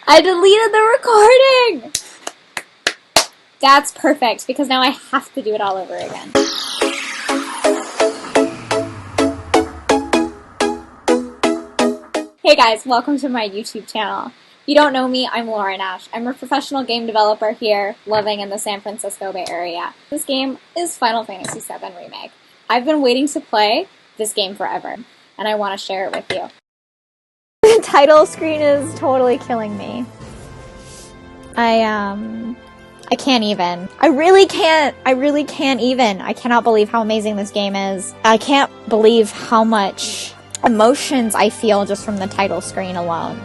I deleted the recording! That's perfect, because now I have to do it all over again. Hey guys, welcome to my YouTube channel. If you don't know me, I'm laurynash. I'm a professional game developer here, living in the San Francisco Bay Area. This game is Final Fantasy VII Remake. I've been waiting to play this game forever, and I want to share it with you. The title screen is totally killing me. I can't even. I really can't even. I cannot believe how amazing this game is. I can't believe how much emotions I feel just from the title screen alone.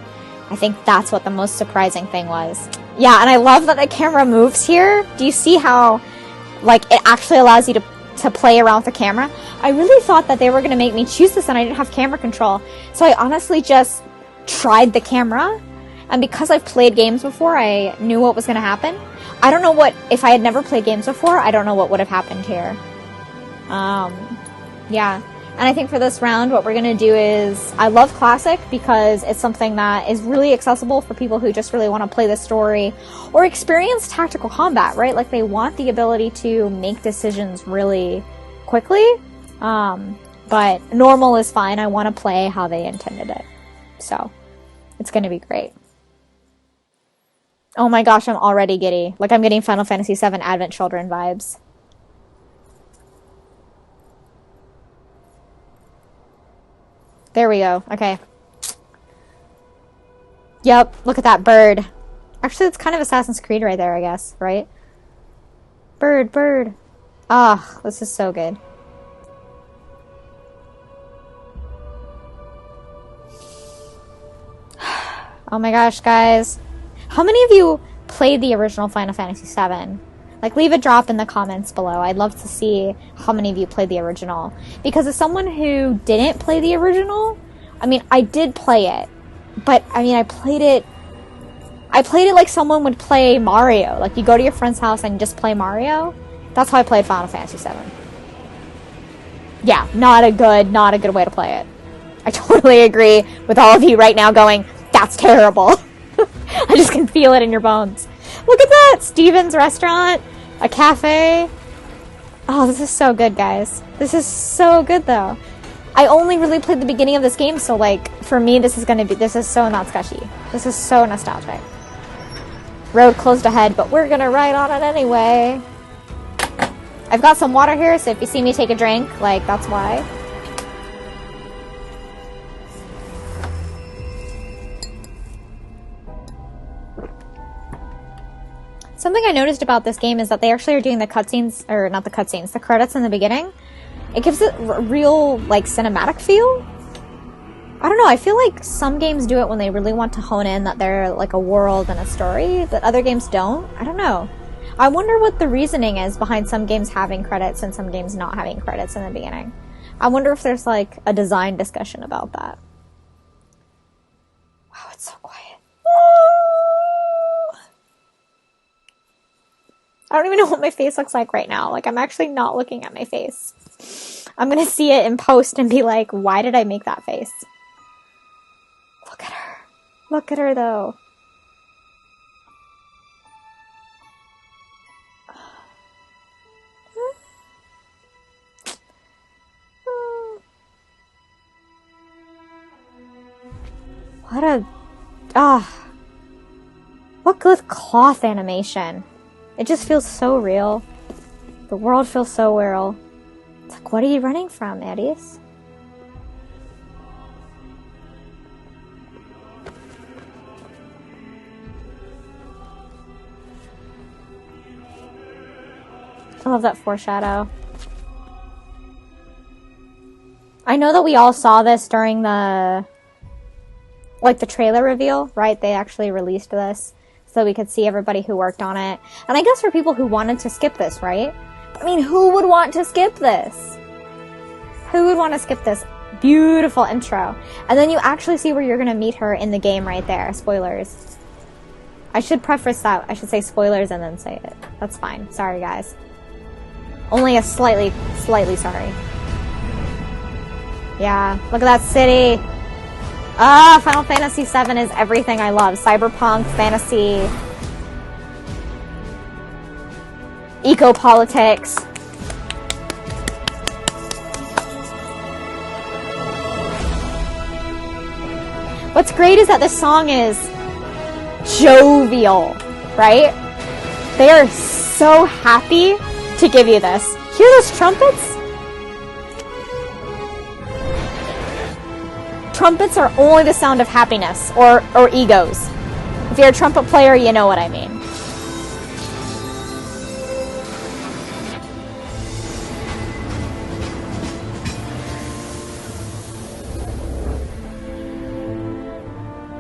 I think that's what the most surprising thing was. Yeah, and I love that the camera moves here. Do you see how, like, it actually allows you to play around with the camera? I really thought that they were going to make me choose this and I didn't have camera control. So I honestly just tried the camera. And because I've played games before, I knew what was going to happen. I don't know what, if I had never played games before, I don't know what would have happened here. Yeah. And I think for this round, what we're going to do is, I love Classic because it's something that is really accessible for people who just really want to play the story or experience tactical combat, right? Like, they want the ability to make decisions really quickly. But normal is fine. I want to play how they intended it. So, it's going to be great. Oh my gosh, I'm already giddy. Like, I'm getting Final Fantasy VII Advent Children vibes. There we go. Okay. Yep, look at that bird. Actually, it's kind of Assassin's Creed right there, I guess, right? Bird, bird. Ah, this is so good. Oh my gosh, guys. How many of you played the original Final Fantasy VII? Like, leave a drop in the comments below. I'd love to see how many of you played the original. Because as someone who didn't play the original, I mean, I did play it. But, I mean, I played it like someone would play Mario. Like, you go to your friend's house and just play Mario. That's how I played Final Fantasy VII. Yeah, not a good way to play it. I totally agree with all of you right now going, that's terrible. I just can feel it in your bones. Look at that! Steven's restaurant, a cafe. Oh, this is so good, guys. This is so good, though. I only really played the beginning of this game, so, like, for me, this is so not sketchy. This is so nostalgic. Road closed ahead, but we're gonna ride on it anyway. I've got some water here, so if you see me take a drink, like, that's why. Something I noticed about this game is that they actually are doing the cutscenes, or not the cutscenes, the credits in the beginning. It gives it a real, like, cinematic feel. I don't know, I feel like some games do it when they really want to hone in that they're, like, a world and a story, but other games don't. I don't know. I wonder what the reasoning is behind some games having credits and some games not having credits in the beginning. I wonder if there's, like, a design discussion about that. Wow, it's so quiet. I don't even know what my face looks like right now. Like, I'm actually not looking at my face. I'm gonna see it in post and be like, why did I make that face? Look at her. Look at her, though. What a... what good cloth animation. It just feels so real. The world feels so real. It's like, what are you running from, Eddies? I love that foreshadow. I know that we all saw this during the trailer reveal, right? They actually released this. So we could see everybody who worked on it. And I guess for people who wanted to skip this, right? I mean, who would want to skip this? Who would want to skip this beautiful intro? And then you actually see where you're going to meet her in the game right there. Spoilers. I should preface that. I should say spoilers and then say it. That's fine. Sorry, guys. Only a slightly sorry. Yeah, look at that city. Final Fantasy VII is everything I love. Cyberpunk, fantasy, eco-politics. What's great is that this song is jovial, right? They are so happy to give you this. Hear those trumpets? Trumpets are only the sound of happiness or egos. If you're a trumpet player, you know what I mean.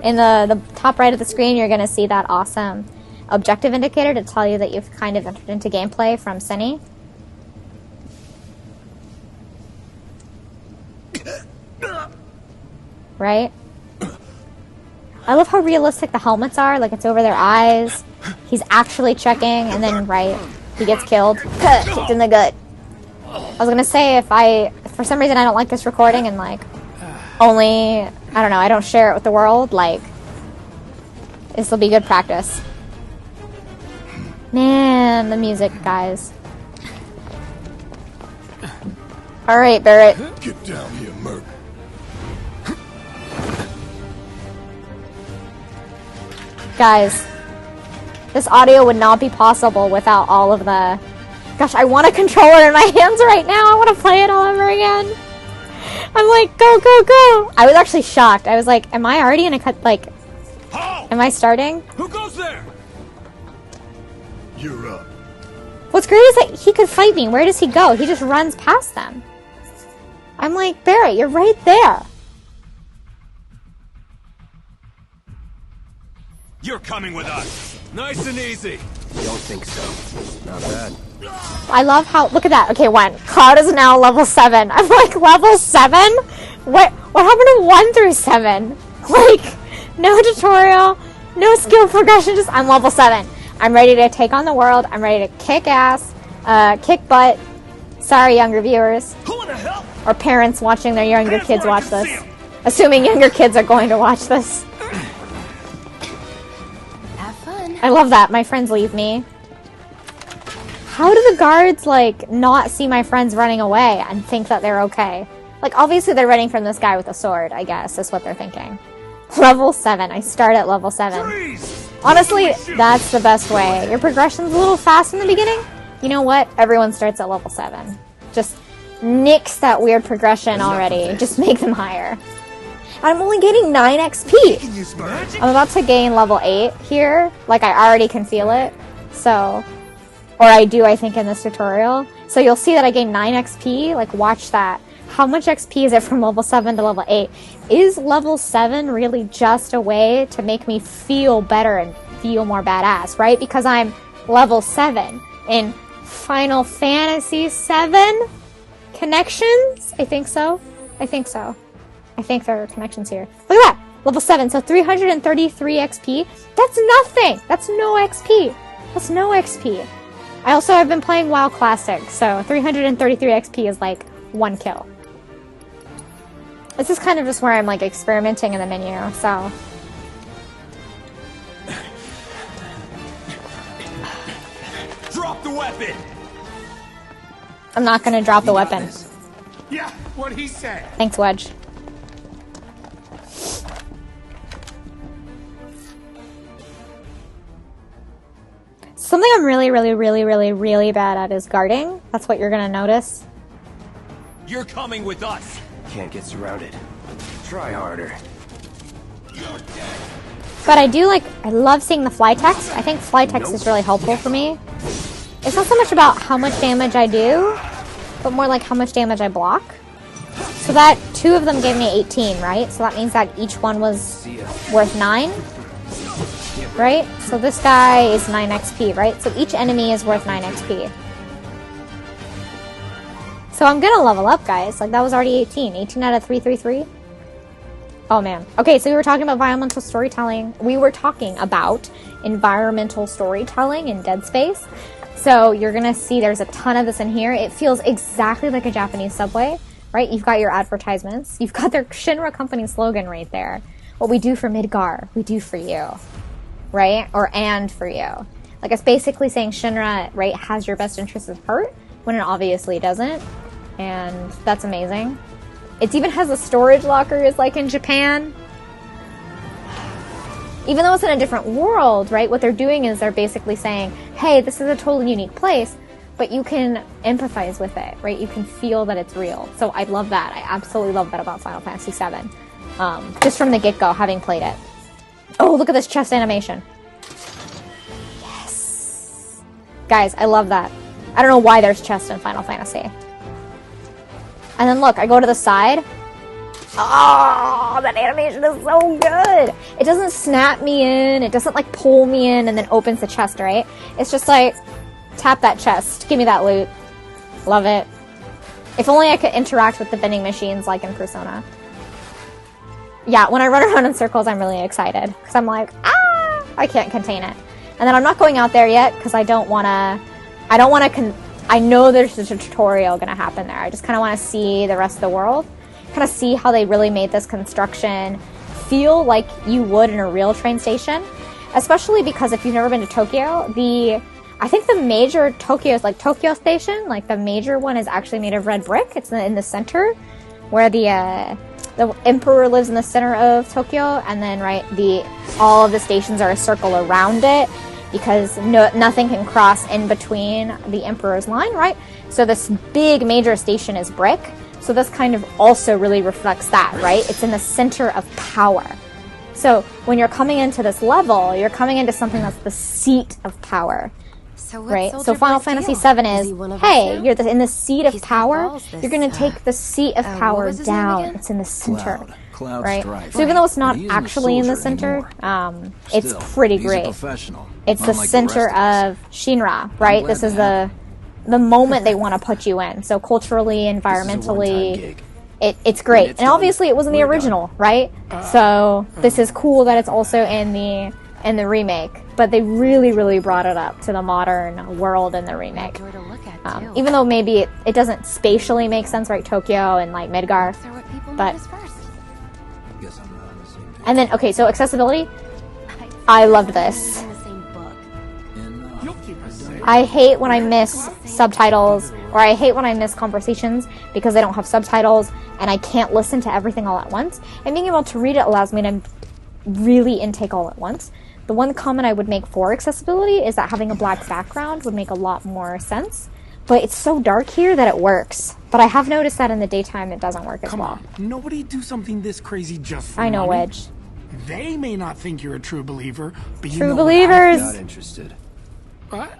In the top right of the screen, you're going to see that awesome objective indicator to tell you that you've kind of entered into gameplay from Cine. Right? I love how realistic the helmets are. Like, it's over their eyes. He's actually checking, and then, right, he gets killed. Kicked in the gut. I was going to say, if for some reason I don't like this recording and, like, only, I don't know, I don't share it with the world, like, this will be good practice. Man, the music, guys. Alright, Barrett. Get down here, Merc. Guys, this audio would not be possible without all of the... Gosh, I want a controller in my hands right now. I want to play it all over again. I'm like, go, go, go. I was actually shocked. I was like, am I already in a cut, like... Am I starting? Who goes there? You're up. What's great is that he could fight me. Where does he go? He just runs past them. I'm like, Barrett, you're right there. You're coming with us. Nice and easy. Don't think so. Not bad. I love how... Look at that. Okay, 1. Cloud is now level 7. I'm like, level 7? What happened to 1 through 7? Like, no tutorial, no skill progression, just I'm level 7. I'm ready to take on the world. I'm ready to kick ass, kick butt. Sorry, younger viewers. Who in the hell? Or parents watching their younger kids watch this. Assuming younger kids are going to watch this. Have fun. I love that. My friends leave me. How do the guards, like, not see my friends running away and think that they're okay? Like, obviously they're running from this guy with a sword, I guess, is what they're thinking. Level 7. I start at level 7. Freeze! Honestly, that's the best way. Your progression's a little fast in the beginning. You know what? Everyone starts at level 7. Just nix that weird progression already. Just make them higher. I'm only getting 9 XP. I'm about to gain level 8 here. Like, I already can feel it. So... Or I do, I think, in this tutorial. So you'll see that I gain 9 XP. Like, watch that. How much XP is it from level 7 to level 8? Is level 7 really just a way to make me feel better and feel more badass, right? Because I'm level 7 in Final Fantasy VII Connections? I think so. I think so. I think there are connections here. Look at that! Level 7, so 333 XP. That's nothing! That's no XP. That's no XP. I also have been playing WoW Classic, so 333 XP is like 1 kill. This is kind of just where I'm like experimenting in the menu, so. Drop the weapon! I'm not gonna drop the weapon. Yeah, what he said. Thanks, Wedge. Something I'm really bad at is guarding. That's what you're gonna notice. You're coming with us. Can't get surrounded. Try harder. You're dead. But I do like, I love seeing the fly text. I think fly text is really helpful for me. It's not so much about how much damage I do, but more like how much damage I block. So that 2 of them gave me 18, right? So that means that each one was worth 9. Right? So this guy is 9 XP, right? So each enemy is worth 9 XP. So I'm gonna level up, guys. Like, that was already 18. 18 out of 333. Oh, man. Okay, so we were talking about environmental storytelling. We were talking about environmental storytelling in Dead Space. So you're gonna see there's a ton of this in here. It feels exactly like a Japanese subway. right? You've got your advertisements. You've got their Shinra company slogan right there. What we do for Midgar, we do for you, right? Or and for you. Like, it's basically saying Shinra, right, has your best interests at heart, when it obviously doesn't. And that's amazing. It even has a storage lockers like in Japan. Even though it's in a different world, right, what they're doing is they're basically saying, hey, this is a totally unique place, but you can empathize with it, right? You can feel that it's real. So I love that. I absolutely love that about Final Fantasy VII. Just from the get-go, having played it. Oh, look at this chest animation. Yes. Guys, I love that. I don't know why there's chests in Final Fantasy. And then look, I go to the side. Oh, that animation is so good. It doesn't snap me in. It doesn't like pull me in and then opens the chest, right? It's just like, tap that chest. Give me that loot. Love it. If only I could interact with the vending machines like in Persona. Yeah, when I run around in circles, I'm really excited. Because I'm like, ah! I can't contain it. And then I'm not going out there yet because I don't want to... I know there's a tutorial going to happen there. I just kind of want to see the rest of the world. Kind of see how they really made this construction feel like you would in a real train station. Especially because if you've never been to Tokyo, I think the major Tokyo's like Tokyo Station, like the major one is actually made of red brick. It's in the center where the emperor lives in the center of Tokyo, and then all of the stations are a circle around it because nothing can cross in between the emperor's line, right? So this big major station is brick. So this kind of also really reflects that, right? It's in the center of power. So when you're coming into this level, you're coming into something that's the seat of power. Right? So Final Fantasy VII is, hey, you're in the seat of power. You're going to take the seat of power down. It's in the center. Right? So even though it's not actually in the center, it's pretty great. It's the center of Shinra, right? This is the moment they want to put you in. So culturally, environmentally, it's great. And obviously it was in the original, right? So this is cool that it's also in the remake. But they really, really brought it up to the modern world in the remake. Even though maybe it doesn't spatially make sense, right? Tokyo and like Midgar. But and then, okay, so accessibility. I loved this. I hate when I miss subtitles, or I hate when I miss conversations because I don't have subtitles and I can't listen to everything all at once. And being able to read it allows me to really intake all at once. The one comment I would make for accessibility is that having a black background would make a lot more sense. But it's so dark here that it works. But I have noticed that in the daytime it doesn't work as well. Come on, nobody do something this crazy just for I know, money. Wedge. They may not think you're a true believer, but True believers! Not interested. What?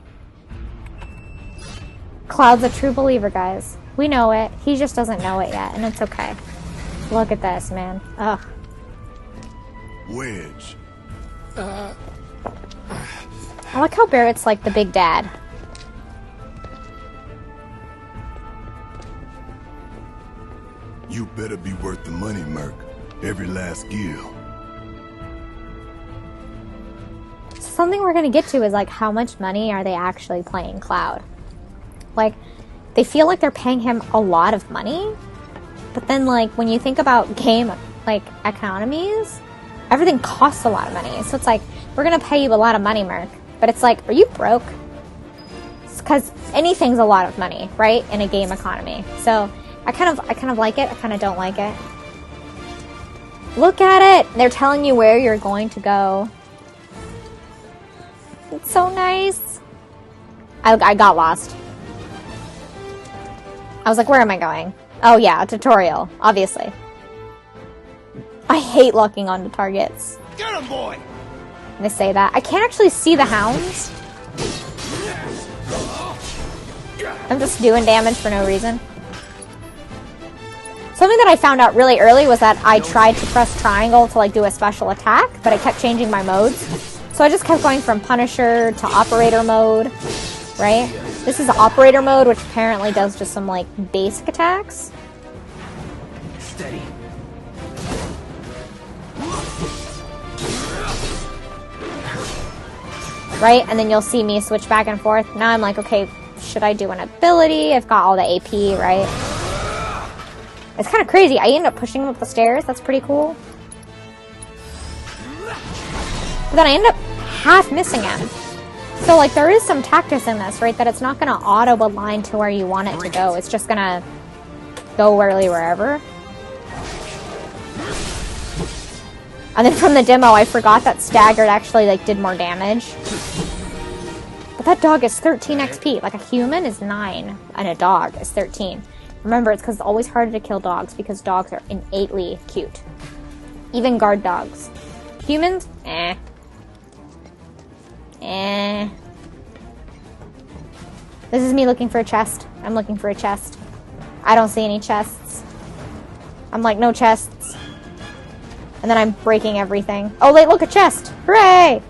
Cloud's a true believer, guys. We know it. He just doesn't know it yet, and it's okay. Look at this, man. Ugh. Wedge. I like how Barrett's like the big dad. You better be worth the money, Merc. Every last gil. Something we're gonna get to is like how much money are they actually paying Cloud? Like, they feel like they're paying him a lot of money, but then like when you think about game like economies, everything costs a lot of money. So it's like, we're gonna pay you a lot of money, Merc. But it's like, are you broke? Because anything's a lot of money, right? In a game economy. So I kind of like it. I kind of don't like it. Look at it. They're telling you where you're going to go. It's so nice. I got lost. I was like, where am I going? Oh yeah, a tutorial, obviously. I hate locking onto targets. Get him, boy! They say that. I can't actually see the hounds. I'm just doing damage for no reason. Something that I found out really early was that I tried to press triangle to like do a special attack, but I kept changing my modes. So I just kept going from Punisher to Operator mode, right? This is Operator mode, which apparently does just some like basic attacks. Steady. Right? And then you'll see me switch back and forth. Now I'm like, okay, should I do an ability? I've got all the AP, right? It's kind of crazy. I end up pushing him up the stairs. That's pretty cool. But then I end up half missing him. So, like, there is some tactics in this, right? That it's not going to auto-align to where you want it to go. It's just going to go really wherever. And then from the demo, I forgot that staggered actually, like, did more damage. But that dog is 13 XP. Like, a human is 9, and a dog is 13. Remember, it's because it's always harder to kill dogs, because dogs are innately cute. Even guard dogs. Humans? Eh. Eh. This is me looking for a chest. I'm looking for a chest. I don't see any chests. I'm like, no chests. And then I'm breaking everything. Oh, wait, look, a chest! Hooray!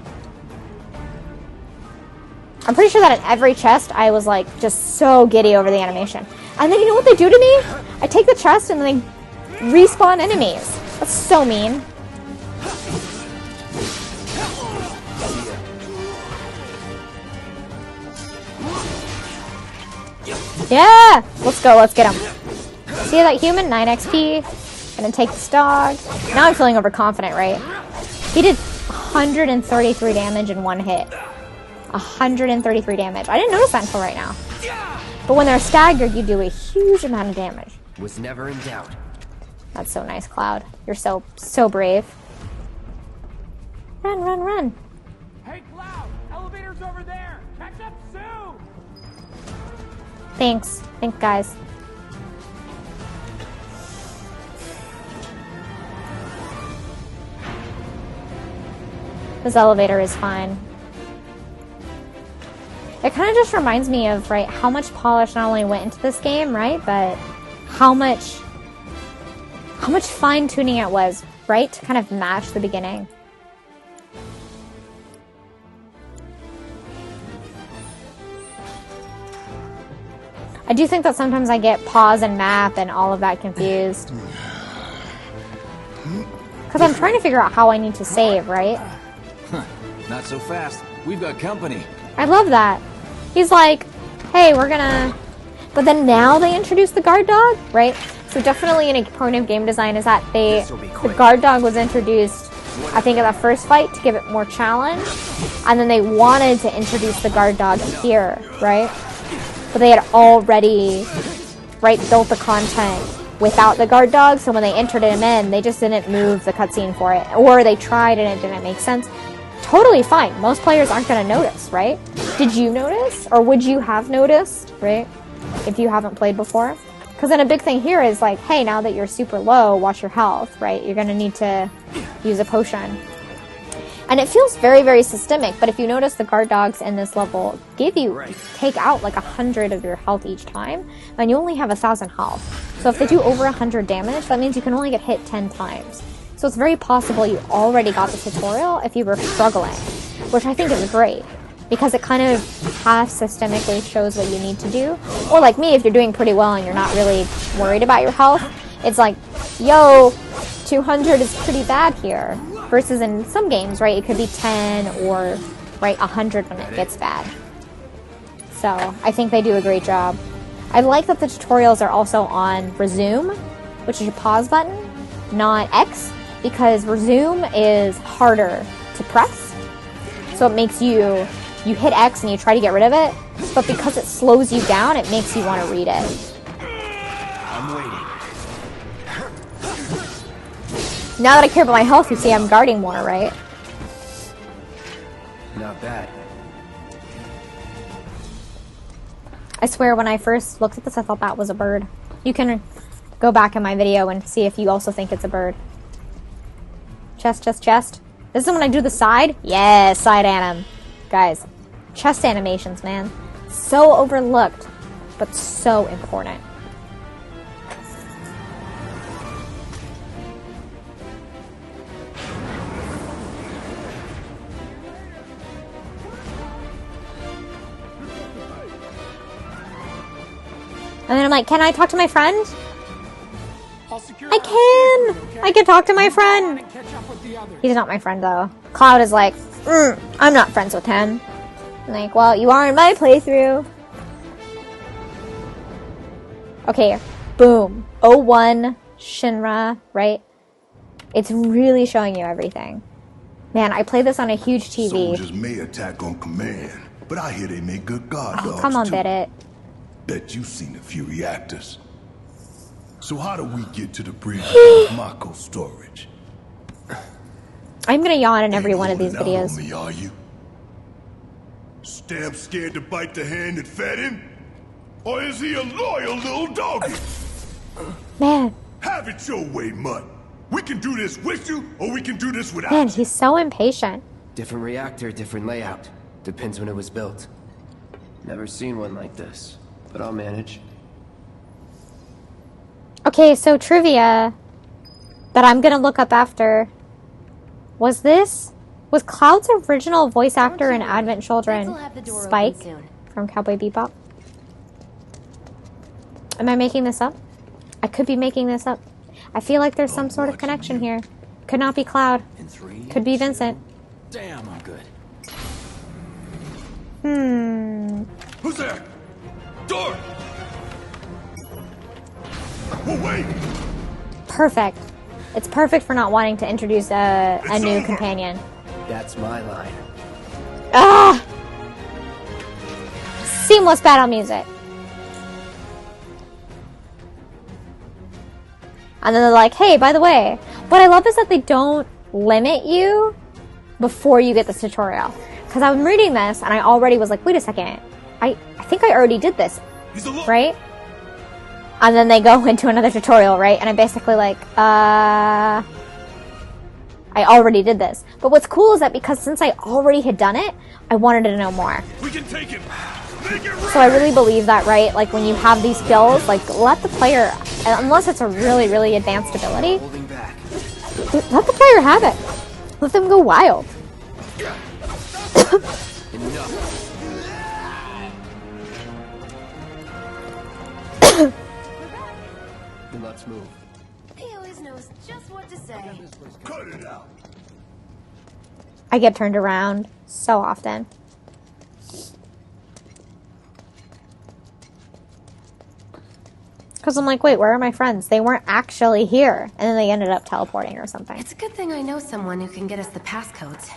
I'm pretty sure that in every chest, I was, like, just so giddy over the animation. And then you know what they do to me? I take the chest and then they respawn enemies. That's so mean. Yeah! Let's go, let's get him. See that human? 9 XP. Gonna take this dog. Now I'm feeling overconfident, right? He did 133 damage in one hit. 133 damage. I didn't notice that until right now. But when they're staggered, you do a huge amount of damage. Was never in doubt. That's so nice, Cloud. You're so brave. Run, run, run. Hey, Cloud! Elevator's over there! Catch up soon! Thanks. Thanks, guys. This elevator is fine. It kind of just reminds me of, right, how much polish not only went into this game, right, but how much fine-tuning it was, right, to kind of match the beginning. I do think that sometimes I get pause and map and all of that confused. Because I'm trying to figure out how I need to save, right? Not so fast. We've got company. I love that. He's like, hey, we're gonna... But then now they introduce the guard dog, right? So definitely an point of game design is that the guard dog was introduced, I think, in the first fight to give it more challenge. And then they wanted to introduce the guard dog here, right? But they had already, right, built the content without the guard dog. So when they entered him in, they just didn't move the cutscene for it. Or they tried and it didn't make sense. Totally fine. Most players aren't going to notice, right? Did you notice? Or would you have noticed, right? If you haven't played before? Because then a big thing here is like, hey, now that you're super low, watch your health, right? You're going to need to use a potion. And it feels very, very systemic, but if you notice the guard dogs in this level take out like 100 of your health each time, and you only have 1,000 health. So if they do over 100 damage, that means you can only get hit 10 times. So it's very possible you already got the tutorial if you were struggling, which I think is great, because it kind of half systemically shows what you need to do. Or like me, if you're doing pretty well and you're not really worried about your health, it's like, yo, 200 is pretty bad here. Versus in some games, right, it could be 10 or, right, 100 when it gets bad. So I think they do a great job. I like that the tutorials are also on resume, which is your pause button, not X, because resume is harder to press. So it makes you hit X and you try to get rid of it, but because it slows you down, it makes you want to read it. I'm waiting. Now that I care about my health, you see I'm guarding more, right? Not bad. I swear when I first looked at this, I thought that was a bird. You can go back in my video and see if you also think it's a bird. Chest, chest, chest. This is when I do the side? Yeah, side anim. Guys, chest animations, man. So overlooked, but so important. And then I'm like, can I talk to my friend? I can! I can talk to my friend! He's not my friend, though. Cloud is like, I'm not friends with him. I'm like, well, you are in my playthrough. Okay, boom. 01 Shinra, right? It's really showing you everything. Man, I play this on a huge TV. Soldiers may attack on command, but I hear they make good guard dogs. Oh, come on, too. Bit. Bet you've seen a few reactors. So how do we get to the bridge of Mako storage? I'm gonna yawn in every Ain't one of these holding out videos. on me, are you? Stamp scared to bite the hand that fed him? Or is he a loyal little doggy? Man, Have it your way, Mutt. We can do this with you, or we can do this without man, you. he's so impatient. Different reactor, different layout. Depends when it was built. Never seen one like this, but I'll manage. Okay, so trivia that I'm gonna look up after. Was Cloud's original voice actor in Advent Children Spike from Cowboy Bebop? Am I making this up? I could be making this up. I feel like there's some sort of connection here. Could not be Cloud. In 3, Could be Vincent. Damn, I'm good. Who's there? Door! Oh, wait! Perfect. It's perfect for not wanting to introduce a new over. companion. That's my line. Ah! Seamless battle music. And then they're like, hey, by the way, what I love is that they don't limit you before you get this tutorial. Because I'm reading this and I already was like, wait a second. I think I already did this, He's a right? And then they go into another tutorial, right? And I'm basically like, I already did this. But what's cool is that because since I already had done it, I wanted to know more. We can take him. Make it right. So I really believe that, right? Like when you have these skills, like let the player, unless it's a really, really advanced ability, Holding back. let the player have it. Let them go wild. Enough. Then let's move. He always knows just what to say. Cut it out. I get turned around so often. Because I'm like, wait, where are my friends? They weren't actually here. And then they ended up teleporting or something. It's a good thing I know someone who can get us the passcodes.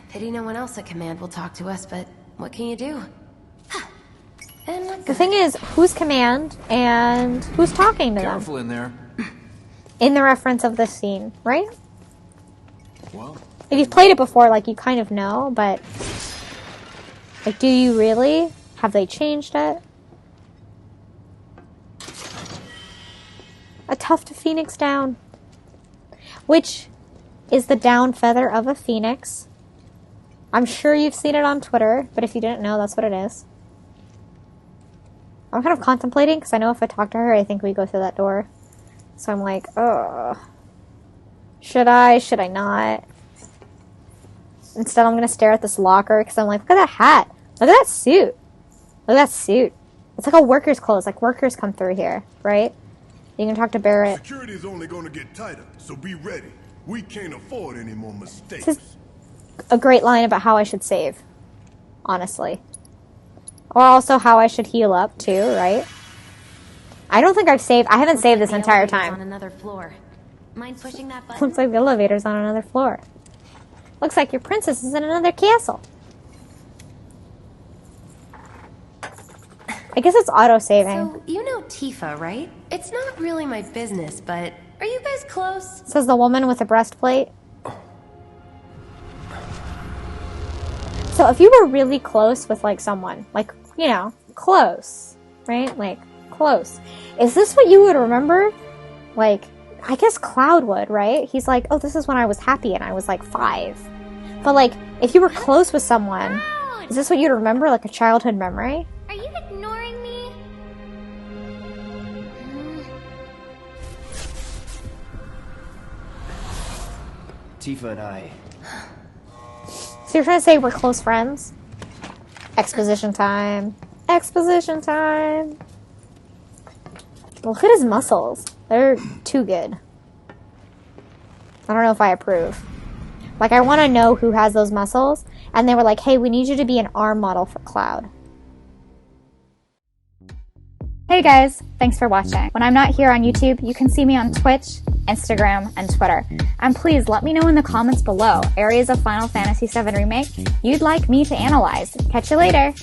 Pity no one else at command will talk to us, but what can you do? And what The thing is, who's command and who's talking to them? Careful in there. In the reference of this scene, right? Well, If you've played it before, like, you kind of know, but... Like, do you really? Have they changed it? A tuft of phoenix down. Which is the down feather of a phoenix. I'm sure you've seen it on Twitter, but if you didn't know, that's what it is. I'm kind of contemplating, because I know if I talk to her, I think we go through that door. So I'm like, ugh. Should I? Should I not? Instead, I'm going to stare at this locker, because I'm like, look at that hat. Look at that suit. Look at that suit. It's like a worker's clothes. Like, workers come through here, right? You can talk to Barrett. Security is only going to get tighter, so be ready. We can't afford any more mistakes. This is a great line about how I should save. Honestly. Or also how I should heal up, too, right? I don't think I've saved... I haven't saved this The entire elevator's on time. another floor. Mind pushing that button? Looks like the elevator's on another floor. Looks like your princess is in another castle. I guess it's auto-saving. So, you know Tifa, right? It's not really my business, but are you guys close? Says the woman with the breastplate. So if you were really close with, like, someone, like, you know, close, right? Like, close. Is this what you would remember? Like, I guess Cloud would, right? He's like, oh, this is when I was happy and I was, like, 5. But, like, if you were close with someone, is this what you'd remember? Like a childhood memory? Are you ignoring me? Tifa and I. So you're trying to say we're close friends? Exposition time. Exposition time. Look at his muscles. They're too good. I don't know if I approve. Like, I want to know who has those muscles. And they were like, hey, we need you to be an arm model for Cloud. Hey guys, thanks for watching. When I'm not here on YouTube, you can see me on Twitch, Instagram, and Twitter. And please let me know in the comments below areas of Final Fantasy VII Remake you'd like me to analyze. Catch you later!